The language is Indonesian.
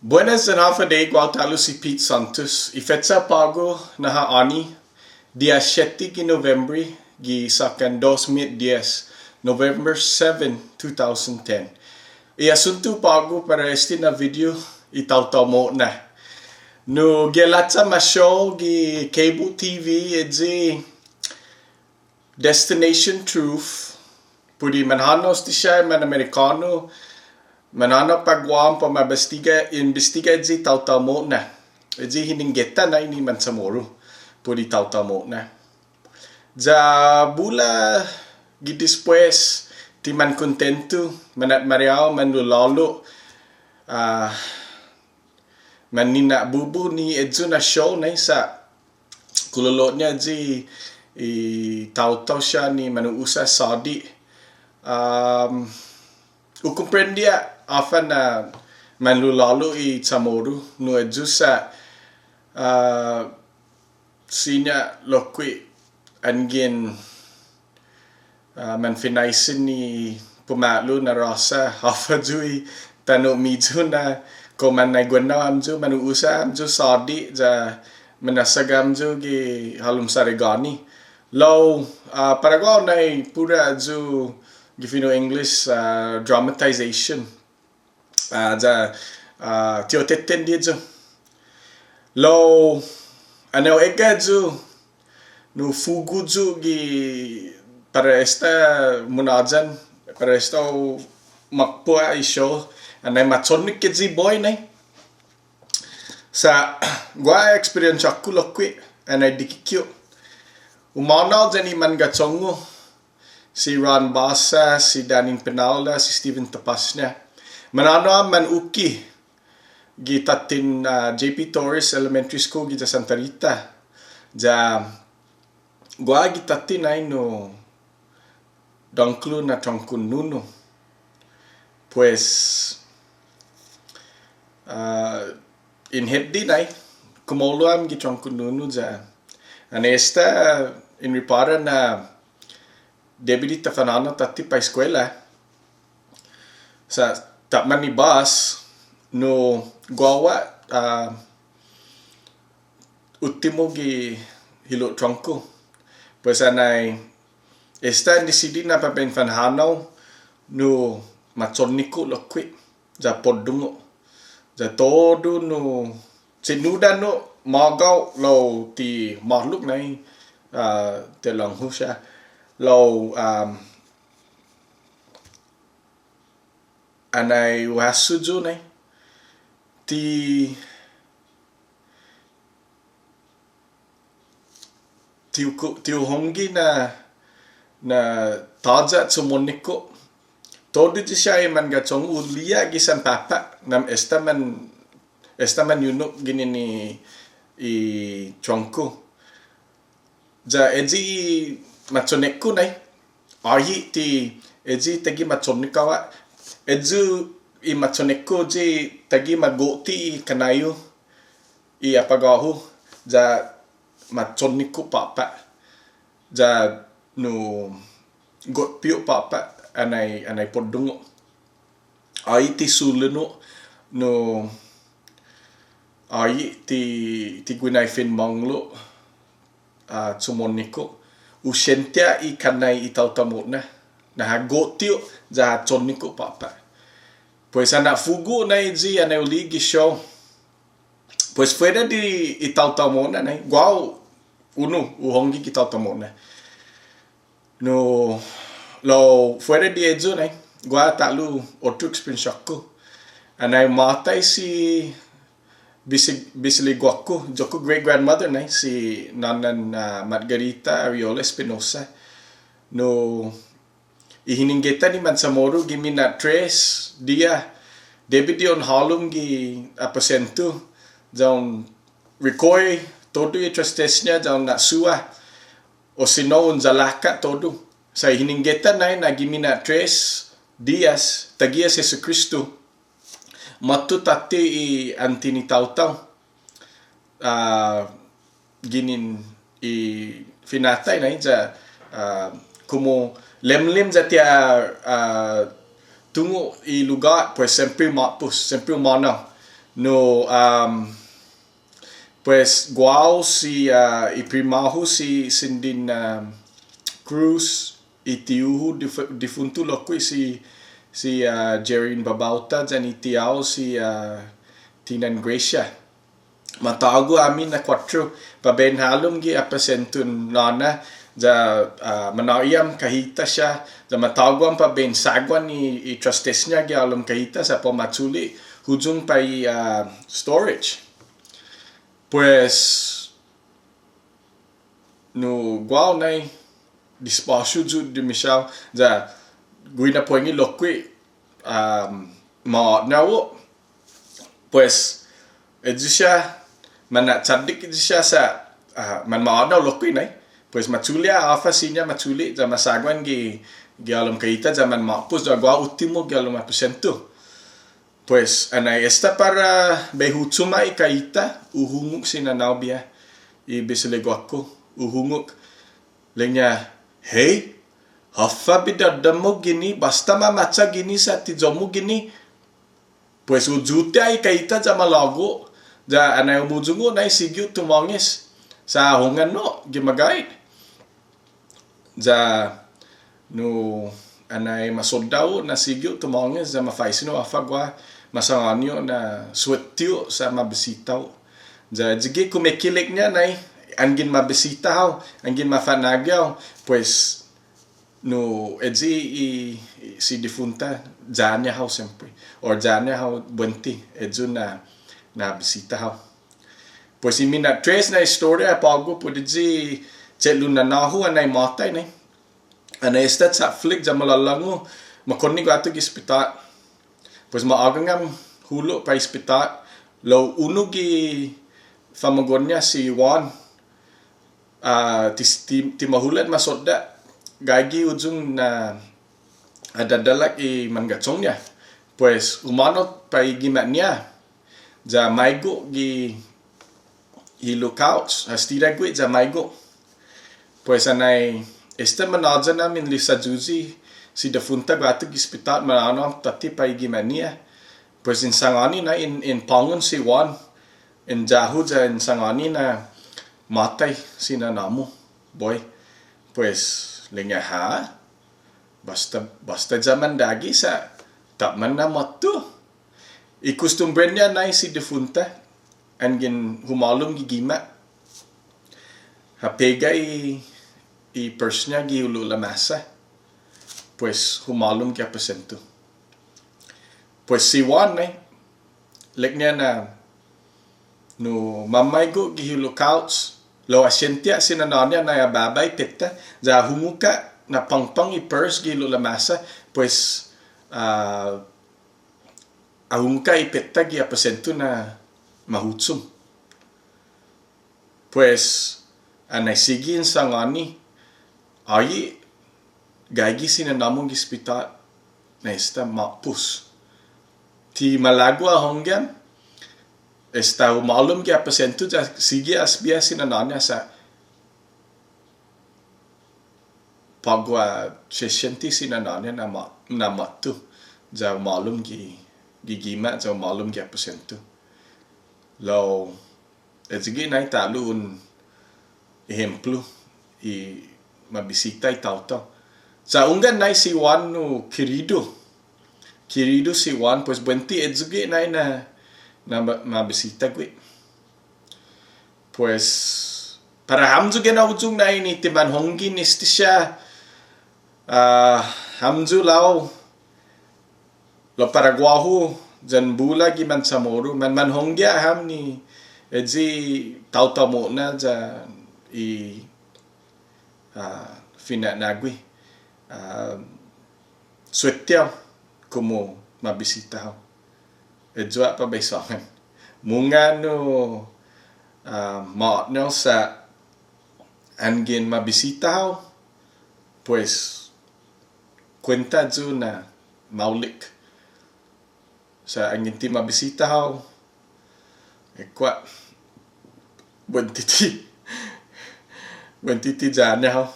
Buenas and half a day Guautalo si Pete Santos. Ifetsa pago na haani dia 7 de novembro gi sakan 2010 November 7, 2010. E assunto pago para este na video i Taotaomo'na. No gelatsa ma show gi cable TV edzi Destination Truth pudi manhanos ti siya man Amerikano manana pa Guam pa investiga edzi Taotaomo'na. Edzi hininggeta na ini man Chamoru pudi Taotaomo'na. Ja bula gi después ti man contento manat mariao man lulalo man nina bubu ni edzu na show na sa kulolotnya edzi i tautau siya ni manuusa Saudi ukumprendia afa na manlulalo i Chamoru no edzu sa sinya lokwi angin man finaisin ni pumalu na rasa afa jui tanu mizu na ko man na gwana amju manuusa amju Saudi ja manasagam ju gi halum sarigani low paragon na pura ju gifino English dramatization ja tiotetten dia ju low ano ega ju no fugu ju gi para esta munajan para esta makpua isyo anay matsonik kedzi boy nay sa gua experience aku lokwi anay dikikyo umanaw jani man gatsongo si Ron Basa, si Danin Penalda, si Steven Tapasnya manano man uki gitatin JP Torres Elementary School gita Santa Rita ja gua gitatin ay no dongklu na tongkun nuno pues in head din ay kumuluam gi tongkun nuno ja anesta in ripara na debiti tafanano tati pa eskwela sa tapman ni bus no gawa ultimo gi hilo tronco pues anay esta decidi na pa penfanhanaw no matsoniko lokwi ja podungo ja todo no sinuda no magaw lo ti mahluk nai te lang hu siya lo anay wasujo nai ti hongi na taja tsumoniko todo di siya man gatsong ulia gisan papa nam esta man yunuk gini ni i chongko ja edzi matsoneko nai ahi ti edzi tagi matsonikawa edzu i matsoneko ji tagi magoti kanayo i apagahu ja matsoniko papa ja no got piu papa anay podungo ai ti suleno no ai ti gunai fin manglo tsumoniko usentia i kanai i Taotaomo'na na gotio ja tsoniko papa pues anak fugu na ji anay uligi show pues fuera di i Taotaomo'na na guau uhongi ki Taotaomo'na no lo fuera di edzo nai gua talu otro experience aku anay matai si bisli guaku joko great grandmother nai si nanan Margarita Ariola Espinosa no ihininggeta ni man Chamoru gimina tres dia David Dion halum gi aposento jaun recoy todo i tristesnya jaun na sua o sino un zalaka todo sa hininggeta na gimina tres dias tagias Yesu Kristo matu tati i antini tautau ginin i finatay na ja como lemlem jatia tungo i lugar pues sempre mapus sempre humano no pues Guam si iprimahu si sindin Cruz itiuhu difuntu lokui si Jerin Babauta dan itiao si Tinan Gracia. Matago amin na 4 pabenhalum gi apasentun nana ja manayam kahita siya ja matagwan pa ben sagwan i trustesnya gi alum kahita sa pamatsuli hujung pa storage. Pues no guau nai dispasyo ju di misal ja guina poingi lokui ma nawo pues edisha mana cadik edisha sa man ma lokui nai pues machulia afasinya machuli ja masagwan gi alum kaita zaman mapus ja guau ultimo gi alum apresento. Pues anay esta para behutuma ikaita uhunguk sinanaubia i biselegwako uhunguk lenya hey hafa bidadamo gini basta mamacha gini sa tijomu gini pues ujutia ikaita jama lago ja anay umujungu nay sigyu tumongis sa hongan no gimagait ja no anay masodau na sigyu tumongis ja mafaisino afagwa masanganyo na suetio sa mabesitau ja jige kumekileknya nai angin mabesitau angin mafanagaw pues no edzi si difunta janya hau sempre or janya hau buenti edzu na besitau pues imina tres na historia pago pudji celuna nahu anai matai nai anai stat sa flick jamalalangu makonni gatu gispitat pues maagangam hulo pa ispitat lo uno gi famagonya si Juan ti mahulat masodda gagi ujung na adadalak i manggacongnya pues umanot pa igimanya ja maigo gi hilukauts hastira gwe ja maigo pues anay este manaja namin lisa juzi si defunta gatu gispitat manano tati pa igimania pues insangani na in pangun si Juan in jahu ja insangani na matay sinanamu boy pues lenya ha basta zaman dagi sa takman na matu ikustumbrenya na si defunta angin humalum gigima hapega i persnya gi ulula masa pues humalum kya pasento pues si Juan leknya na no mamaigo gi hilukauts lo asientia sinananya na babay peta ja humuka na pangpang i purse gi lula masa pues ahumuka i peta gi apasento na mahutsum pues anay sigin sangani ai gagi sinanamong gispitat na esta mapus ti malagwa honggan esta umalum gi apasento ja sige asbia sinananya sa pagwa sesenti sinananya na matu ja umalum gi gigima ja umalum gi apasento lo ezigi nai talu un ejemplo i mabisita i Taotao sa ungan nai si Juan no querido si Juan pues buenti ezigi nai na mabisita gue pues para hamzu gena ujung na ini timan honggi nistisya hamzu lao lo para guahu jan bula giman Chamoru man honggi ham ni edzi Taotaomo'na ja i fina nagui suetiao como mabisita hao edzwa pa baisangan mungano maatno sa angin mabisita hao pues cuenta ju na maulik sa angin ti mabisita hao ekwa buentiti jana hao